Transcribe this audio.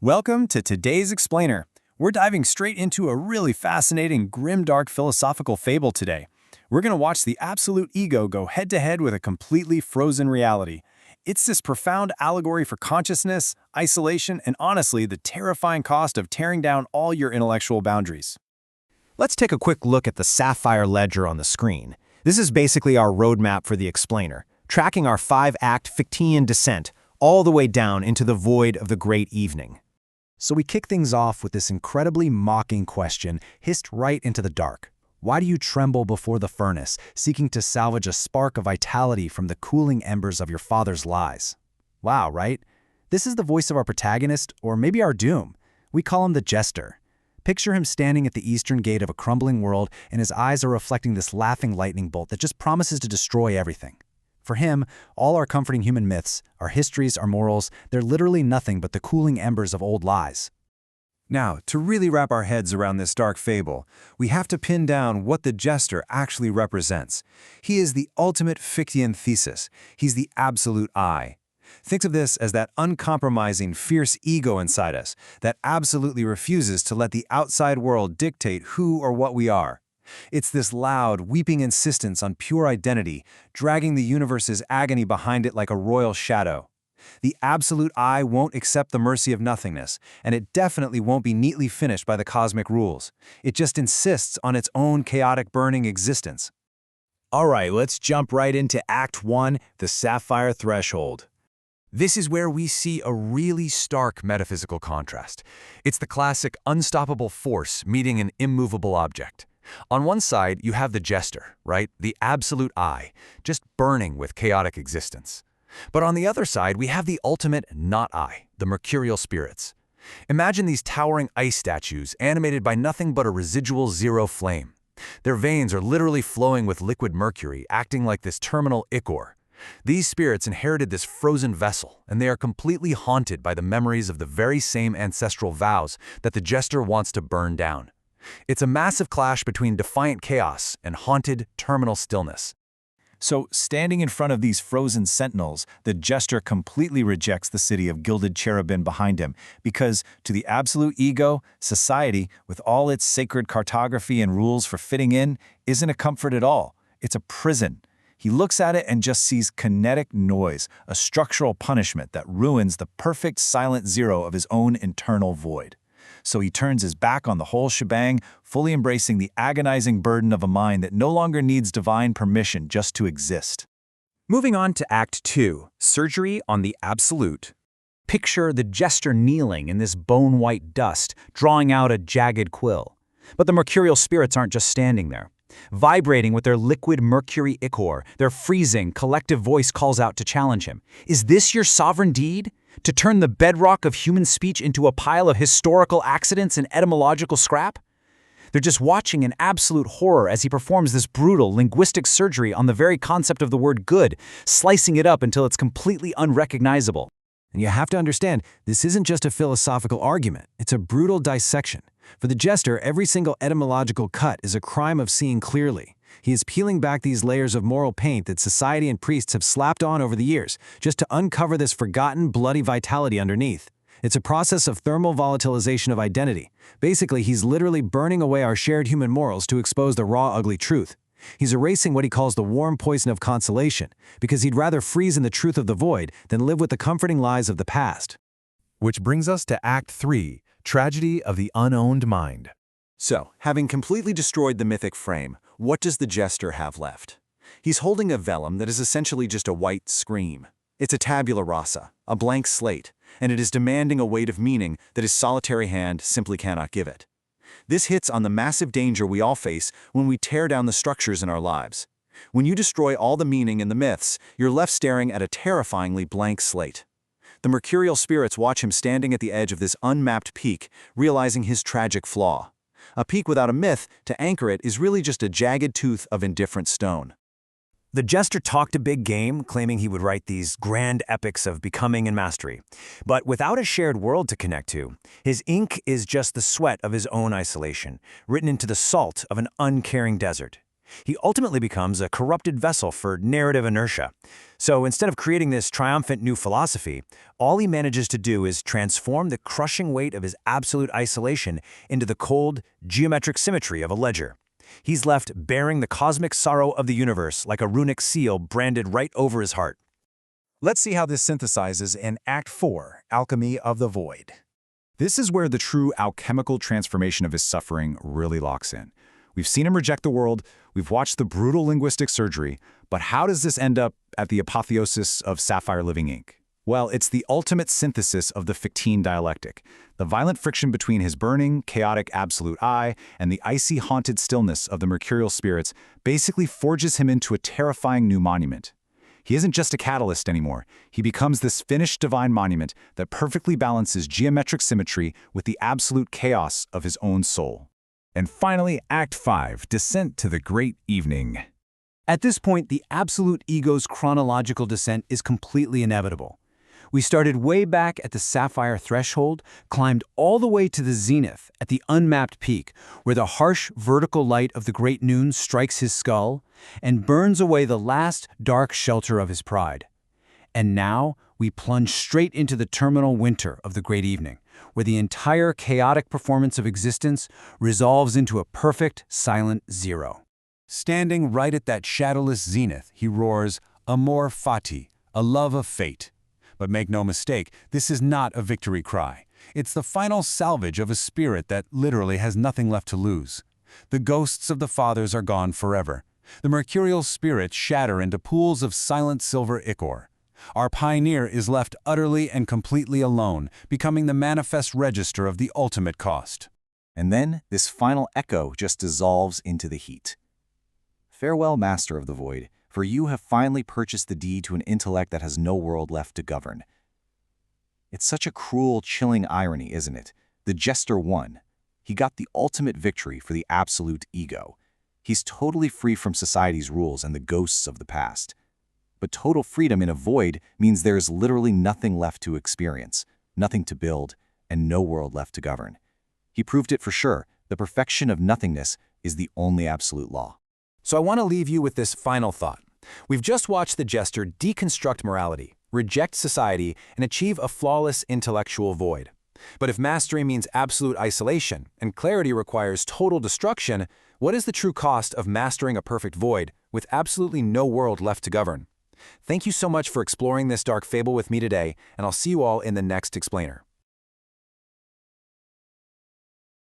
Welcome to today's Explainer. We're diving straight into a really fascinating, grimdark philosophical fable today. We're going to watch the absolute ego go head-to-head with a completely frozen reality. It's this profound allegory for consciousness, isolation, and honestly, the terrifying cost of tearing down all your intellectual boundaries. Let's take a quick look at the sapphire ledger on the screen. This is basically our roadmap for the Explainer, tracking our 5-act Fichtean descent all the way down into the void of the great evening. So we kick things off with this incredibly mocking question hissed right into the dark. Why do you tremble before the furnace, seeking to salvage a spark of vitality from the cooling embers of your father's lies? Wow, right? This is the voice of our protagonist, or maybe our doom. We call him the Jester. Picture him standing at the eastern gate of a crumbling world, and his eyes are reflecting this laughing lightning bolt that just promises to destroy everything. For him, all our comforting human myths, our histories, our morals, they're literally nothing but the cooling embers of old lies. Now, to really wrap our heads around this dark fable, we have to pin down what the Jester actually represents. He is the ultimate Fichtean thesis. He's the absolute I. Think of this as that uncompromising, fierce ego inside us that absolutely refuses to let the outside world dictate who or what we are. It's this loud, weeping insistence on pure identity, dragging the universe's agony behind it like a royal shadow. The absolute I won't accept the mercy of nothingness, and it definitely won't be neatly finished by the cosmic rules. It just insists on its own chaotic burning existence. All right, let's jump right into Act 1, the Sapphire Threshold. This is where we see a really stark metaphysical contrast. It's the classic unstoppable force meeting an immovable object. On one side, you have the Jester, right? The absolute I, just burning with chaotic existence. But on the other side, we have the ultimate not I, the mercurial spirits. Imagine these towering ice statues animated by nothing but a residual zero flame. Their veins are literally flowing with liquid mercury, acting like this terminal ichor. These spirits inherited this frozen vessel, and they are completely haunted by the memories of the very same ancestral vows that the Jester wants to burn down. It's a massive clash between defiant chaos and haunted, terminal stillness. So, standing in front of these frozen sentinels, the Jester completely rejects the city of gilded cherubim behind him, because to the absolute ego, society, with all its sacred cartography and rules for fitting in, isn't a comfort at all. It's a prison. He looks at it and just sees kinetic noise, a structural punishment that ruins the perfect silent zero of his own internal void. So he turns his back on the whole shebang, fully embracing the agonizing burden of a mind that no longer needs divine permission just to exist. Moving on to Act 2, Surgery on the Absolute. Picture the Jester kneeling in this bone-white dust, drawing out a jagged quill. But the mercurial spirits aren't just standing there. Vibrating with their liquid mercury ichor, their freezing, collective voice calls out to challenge him. Is this your sovereign deed? To turn the bedrock of human speech into a pile of historical accidents and etymological scrap? They're just watching in absolute horror as he performs this brutal linguistic surgery on the very concept of the word good, slicing it up until it's completely unrecognizable. And you have to understand, this isn't just a philosophical argument, it's a brutal dissection. For the Jester, every single etymological cut is a crime of seeing clearly. He is peeling back these layers of moral paint that society and priests have slapped on over the years, just to uncover this forgotten, bloody vitality underneath. It's a process of thermal volatilization of identity. Basically, he's literally burning away our shared human morals to expose the raw, ugly truth. He's erasing what he calls the warm poison of consolation, because he'd rather freeze in the truth of the void than live with the comforting lies of the past. Which brings us to Act 3, Tragedy of the Unowned Mind. So, having completely destroyed the mythic frame, what does the Jester have left? He's holding a vellum that is essentially just a white scream. It's a tabula rasa, a blank slate, and it is demanding a weight of meaning that his solitary hand simply cannot give it. This hits on the massive danger we all face when we tear down the structures in our lives. When you destroy all the meaning in the myths, you're left staring at a terrifyingly blank slate. The mercurial spirits watch him standing at the edge of this unmapped peak, realizing his tragic flaw. A peak without a myth to anchor it is really just a jagged tooth of indifferent stone. The Jester talked a big game, claiming he would write these grand epics of becoming and mastery. But without a shared world to connect to, his ink is just the sweat of his own isolation, written into the salt of an uncaring desert. He ultimately becomes a corrupted vessel for narrative inertia. So instead of creating this triumphant new philosophy, all he manages to do is transform the crushing weight of his absolute isolation into the cold, geometric symmetry of a ledger. He's left bearing the cosmic sorrow of the universe like a runic seal branded right over his heart. Let's see how this synthesizes in Act 4, Alchemy of the Void. This is where the true alchemical transformation of his suffering really locks in. We've seen him reject the world, we've watched the brutal linguistic surgery, but how does this end up at the apotheosis of Sapphire Living Ink? Well, it's the ultimate synthesis of the Fichtean dialectic. The violent friction between his burning, chaotic absolute I and the icy, haunted stillness of the mercurial spirits basically forges him into a terrifying new monument. He isn't just a catalyst anymore. He becomes this finished divine monument that perfectly balances geometric symmetry with the absolute chaos of his own soul. And finally, Act 5, Descent to the Great Evening. At this point, the absolute ego's chronological descent is completely inevitable. We started way back at the sapphire threshold, climbed all the way to the zenith at the unmapped peak, where the harsh vertical light of the great noon strikes his skull and burns away the last dark shelter of his pride. And now we plunge straight into the terminal winter of the great evening, where the entire chaotic performance of existence resolves into a perfect, silent zero. Standing right at that shadowless zenith, he roars, Amor Fati, a love of fate. But make no mistake, this is not a victory cry. It's the final salvage of a spirit that literally has nothing left to lose. The ghosts of the fathers are gone forever. The mercurial spirits shatter into pools of silent silver ichor. Our pioneer is left utterly and completely alone, becoming the manifest register of the ultimate cost. And then this final echo just dissolves into the heat. Farewell, Master of the Void, for you have finally purchased the deed to an intellect that has no world left to govern. It's such a cruel, chilling irony, isn't it? The Jester won. He got the ultimate victory for the absolute ego. He's totally free from society's rules and the ghosts of the past. But total freedom in a void means there is literally nothing left to experience, nothing to build, and no world left to govern. He proved it for sure. The perfection of nothingness is the only absolute law. So I want to leave you with this final thought. We've just watched the Jester deconstruct morality, reject society, and achieve a flawless intellectual void. But if mastery means absolute isolation and clarity requires total destruction, what is the true cost of mastering a perfect void with absolutely no world left to govern? Thank you so much for exploring this dark fable with me today, and I'll see you all in the next explainer.